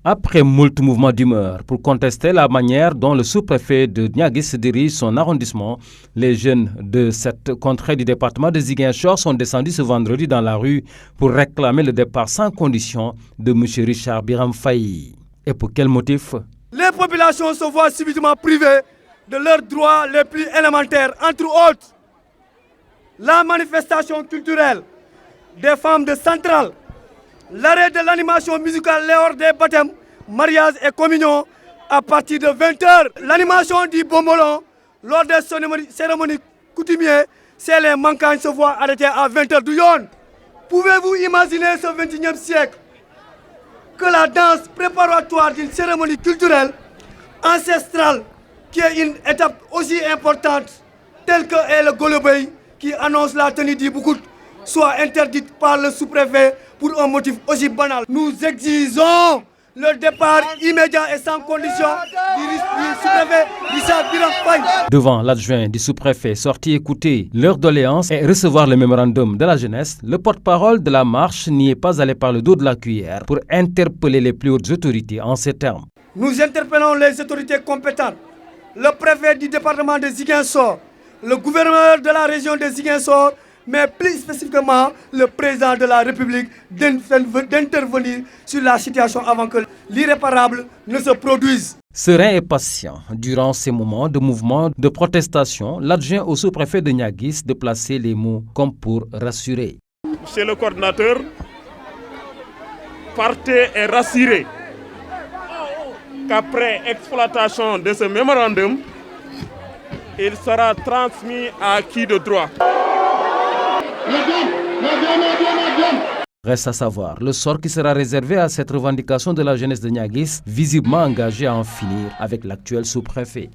Après moult mouvements d'humeur pour contester la manière dont le sous-préfet de Niaguis dirige son arrondissement, les jeunes de cette contrée du département de Ziguinchor sont descendus ce vendredi dans la rue pour réclamer le départ sans condition de M. Richard Biram Faye. Et pour quel motif? Les populations se voient subitement privées de leurs droits les plus élémentaires, entre autres la manifestation culturelle des femmes de Centrale, l'arrêt de l'animation musicale lors des baptêmes, mariages et communions à partir de 20h. L'animation du bombolon lors des cérémonies coutumières, c'est les manquants se voient arrêtés à 20h du yon. Pouvez-vous imaginer ce 21e siècle que la danse préparatoire d'une cérémonie culturelle ancestrale, qui est une étape aussi importante, telle que est le Golobey, qui annonce la tenue du Boukout, soit interdite par le sous-préfet pour un motif aussi banal? Nous exigeons le départ immédiat et sans condition du sous-préfet Richard Biram Faye. Devant l'adjoint du sous-préfet sorti écouter leurs doléances et recevoir le mémorandum de la jeunesse, le porte-parole de la marche n'y est pas allé par le dos de la cuillère pour interpeller les plus hautes autorités en ces termes. Nous interpellons les autorités compétentes, le préfet du département de Ziguinchor, le gouverneur de la région de Ziguinchor, mais plus spécifiquement le président de la République d'intervenir sur la situation avant que l'irréparable ne se produise. Serein et patient, durant ces moments de mouvement de protestation, l'adjoint au sous-préfet de Niaguis de placer les mots comme pour rassurer. Monsieur le coordinateur, partez et rassurez qu'après exploitation de ce mémorandum, il sera transmis à qui de droit. Reste à savoir le sort qui sera réservé à cette revendication de la jeunesse de Niaguis, visiblement engagée à en finir avec l'actuel sous-préfet.